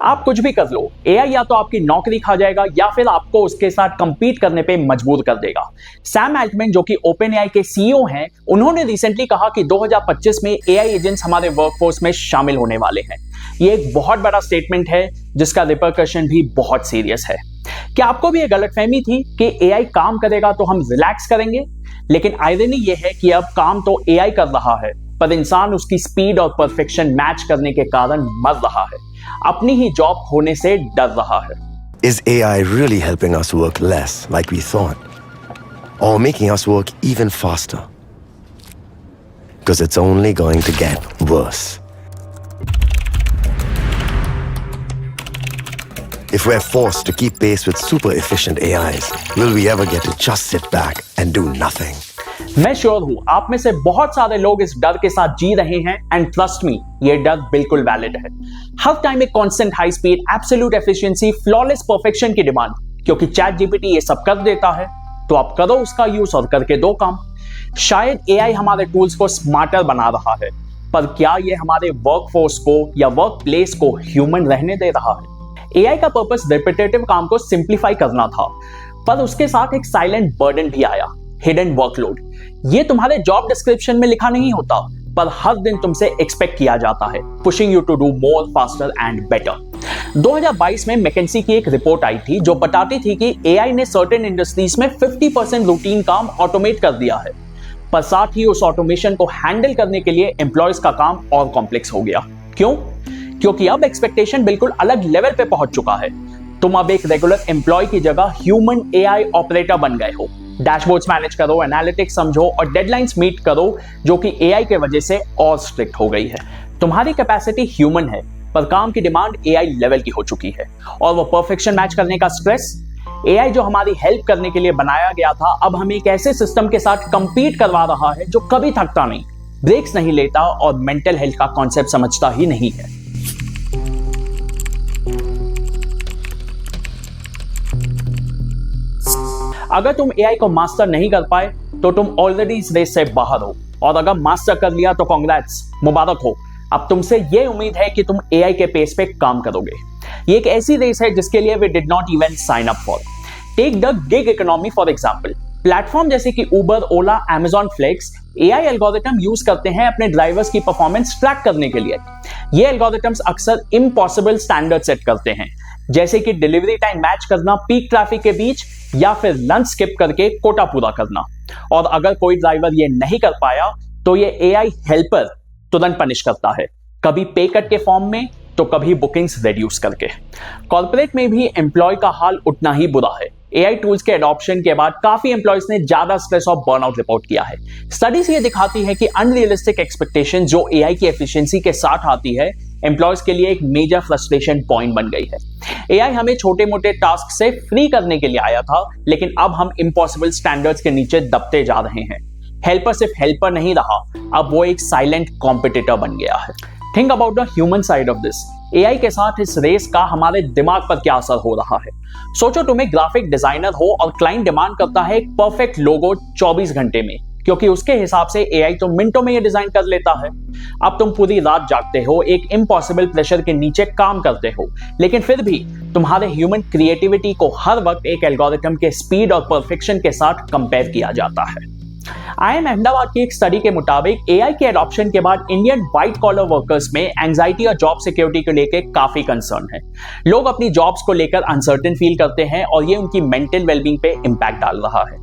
आप कुछ भी कर लो, एआई या तो आपकी नौकरी खा जाएगा या फिर आपको उसके साथ कंपीट करने पे मजबूर कर देगा। सैम अल्टमैन जो कि ओपनएआई के सीईओ हैं, उन्होंने रिसेंटली कहा कि 2025 में एआई एजेंट्स हमारे वर्कफोर्स में शामिल होने वाले हैं। ये एक बहुत बड़ा स्टेटमेंट है जिसका रिपरकशन भी बहुत सीरियस है। क्या आपको भी ये गलतफहमी थी कि एआई काम करेगा तो हम रिलैक्स करेंगे? लेकिन आयरनी ये है कि अब काम तो एआई कर रहा है, पर इंसान उसकी स्पीड और परफेक्शन मैच करने के कारण मर रहा है, अपनी ही जॉब खोने से डर रहा है। Is AI really helping us work less like we thought? Or making us work even faster? Because it's only going to get worse. If we're forced to keep pace with super efficient AIs, will we ever get to just sit back and do nothing? मैं sure हूं आप में से बहुत सारे लोग इस डर के साथ जी रहे हैं, एंड ट्रस्ट मी, ये डर बिल्कुल वैलिड है। हर टाइम एक constant high speed, absolute efficiency, flawless perfection की डिमांड, क्योंकि चैट जीपीटी ये सब कर देता है, तो आप करो उसका यूज और करके दो काम। शायद एआई हमारे टूल्स को स्मार्टर बना रहा है, पर क्या ये हमारे वर्कफोर्स को या वर्क प्लेस को ह्यूमन रहने दे रहा है? एआई का पर्पस रिपीटेटिव काम को सिंप्लीफाई करना था, पर उसके साथ एक साइलेंट बर्डन भी आया, हिडन वर्कलोड। ये तुम्हारे जॉब डिस्क्रिप्शन में लिखा नहीं होता, पर हर दिन तुमसे एक्सपेक्ट किया जाता है, pushing you to do more, faster and better. 2022 में मैकेंसी की एक रिपोर्ट आई थी जो बताती थी कि एआई ने सर्टेन इंडस्ट्रीज में 50% रूटीन काम ऑटोमेट कर दिया है, पर साथ ही उस ऑटोमेशन को हैंडल करने के लिए एम्प्लॉयज का काम और कॉम्प्लेक्स हो गया। क्यों? क्योंकि अब एक्सपेक्टेशन बिल्कुल अलग लेवल पे पहुंच चुका है। तुम अब एक रेगुलर एम्प्लॉय की जगह ह्यूमन एआई ऑपरेटर बन गए हो। डैशबोर्ड्स मैनेज करो, एनालिटिक्स समझो और डेडलाइंस मीट करो, जो कि एआई के वजह से और स्ट्रिक्ट हो गई है। तुम्हारी कैपेसिटी ह्यूमन है, पर काम की डिमांड एआई लेवल की हो चुकी है, और वो परफेक्शन मैच करने का स्ट्रेस। एआई जो हमारी हेल्प करने के लिए बनाया गया था, अब हमें एक ऐसे सिस्टम के साथ कंपीट करवा रहा है जो कभी थकता नहीं, ब्रेक्स नहीं लेता और मेंटल हेल्थ का कॉन्सेप्ट समझता ही नहीं है। अगर तुम एआई को मास्टर नहीं कर पाए तो तुम ऑलरेडी इस रेस से बाहर हो, और अगर मास्टर कर लिया तो कांग्रेट्स, मुबारक हो। अब तुमसे ये उम्मीद है कि तुम एआई के पेस पे काम करोगे। ये एक ऐसी रेस है जिसके लिए we did not even sign up for. Take the gig economy for example. Platform जैसे कि Uber, Ola, Amazon Flex AI algorithm use करते हैं अपने ड्राइवर्स की परफॉर्मेंस ट्रैक करने के लिए। ये एल्गोरिथम्स अक्सर इम्पॉसिबल स्टैंडर्ड सेट करते हैं, जैसे कि डिलीवरी टाइम मैच करना पीक ट्रैफिक के बीच, या फिर लंच स्किप करके कोटा पूरा करना। और अगर कोई ड्राइवर ये नहीं कर पाया तो ये एआई हेल्पर तुरंत पनिश करता है, कभी पे कट के फॉर्म में तो कभी बुकिंग्स रिड्यूस करके। कॉर्पोरेट में भी एम्प्लॉय का हाल उतना ही बुरा है। एआई टूल्स के एडॉप्शन के बाद काफी एम्प्लॉयज ने ज्यादा स्ट्रेस और बर्नआउट रिपोर्ट किया है। स्टडीज ये दिखाती है कि अनरियलिस्टिक एक्सपेक्टेशन जो एआई की एफिशिएंसी के साथ आती है, एम्प्लॉयज के लिए एक मेजर फ्रस्ट्रेशन पॉइंट बन गई है। एआई हमें छोटे मोटे टास्क से फ्री करने के लिए आया था, लेकिन अब हम इम्पॉसिबल स्टैंडर्ड्स के नीचे दबते जा रहे हैं। हेल्पर सिर्फ हेल्पर नहीं रहा, अब वो एक साइलेंट कॉम्पिटिटर बन गया है। Think about the human side of this. AI के साथ इस रेस का हमारे दिमाग पर क्या असर हो रहा है? सोचो तुम एक ग्राफिक डिजाइनर हो और क्लाइंट डिमांड करता है एक परफेक्ट लोगो 24 घंटे में, क्योंकि उसके हिसाब से एआई तो मिनटों में ये डिजाइन कर लेता है। अब तुम पूरी रात जागते हो, एक इम्पॉसिबल प्रेशर के नीचे काम करते हो, लेकिन फिर भी तुम्हारे ह्यूमन क्रिएटिविटी को हर वक्त एक एल्गोरिथम के स्पीड और परफेक्शन के साथ कंपेयर किया जाता है। IIM अहमदाबाद की एक स्टडी के मुताबिक एआई के एडॉप्शन के बाद इंडियन व्हाइट कॉलर वर्कर्स में एंजाइटी और जॉब सिक्योरिटी को लेकर काफी कंसर्न है। लोग अपनी जॉब्स को लेकर अनसर्टेन फील करते हैं, और ये उनकी मेंटल वेलबींग पे इंपैक्ट डाल रहा है।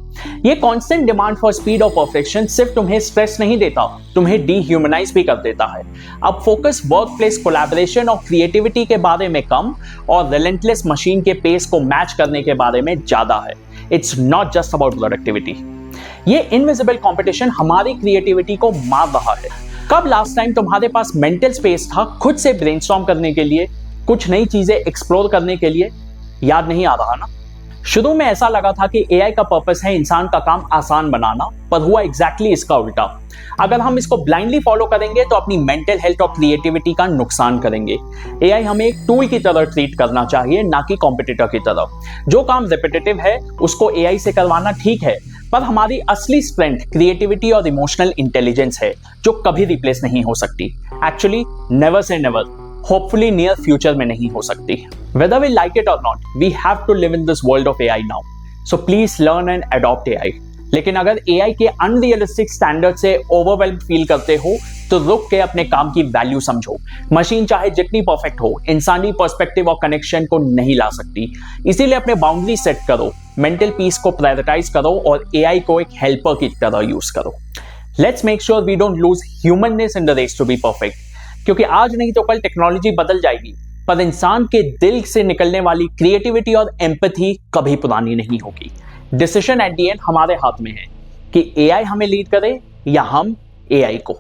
ये कांस्टेंट डिमांड फॉर स्पीड और परफेक्शन सिर्फ तुम्हें स्ट्रेस नहीं देता, तुम्हें डीह्यूमनाइज भी कर देता है। अब फोकस वर्क प्लेस कोलैबोरेशन और क्रिएटिविटी के बारे में कम और रिलेंटलेस मशीन के पेस को मैच करने के बारे में ज्यादा है। It's not just about productivity. ये इनविजिबल कंपटीशन हमारी क्रिएटिविटी को मार रहा है। कब लास्ट टाइम तुम्हारे पास मेंटल स्पेस था खुद से ब्रेनस्टॉर्म करने के लिए, कुछ नई चीजें एक्सप्लोर करने के लिए? याद नहीं आ रहा ना? शुरू में ऐसा लगा था कि एआई का पर्पस है इंसान का काम आसान बनाना, पर हुआ एग्जैक्टली इसका उल्टा। अगर हम इसको ब्लाइंडली फॉलो करेंगे तो अपनी मेंटल हेल्थ और क्रिएटिविटी का नुकसान करेंगे। एआई हमें एक टूल की तरह ट्रीट करना चाहिए, ना कि कॉम्पिटिटर की तरह। जो काम रिपीटेटिव है उसको एआई से करवाना ठीक है, पर हमारी असली स्ट्रेंथ क्रिएटिविटी और इमोशनल इंटेलिजेंस है, जो कभी रिप्लेस नहीं हो सकती। Actually never say never. Hopefully near future में नहीं हो सकती। Whether we like it or not, we have to live in this world of AI now. So please learn and adopt AI. लेकिन अगर AI के अनरियलिस्टिक स्टैंडर्ड से overwhelm feel करते हो तो रुक के अपने काम की वैल्यू समझो। मशीन चाहे जितनी परफेक्ट हो, इंसानी पर्सपेक्टिव और कनेक्शन को नहीं ला सकती। इसीलिए अपने बाउंड्री सेट करो, मेंटल पीस को प्रायोरिटाइज करो और AI को एक हेल्पर की तरह यूज करो। Let's make sure we don't lose humanness in the race to be perfect, क्योंकि आज नहीं तो कल टेक्नोलॉजी बदल जाएगी, पर इंसान के दिल से निकलने वाली क्रिएटिविटी और एम्पैथी कभी पुरानी नहीं होगी। डिसीजन एट द एंड हमारे हाथ में है कि AI हमें लीड करे या हम AI को।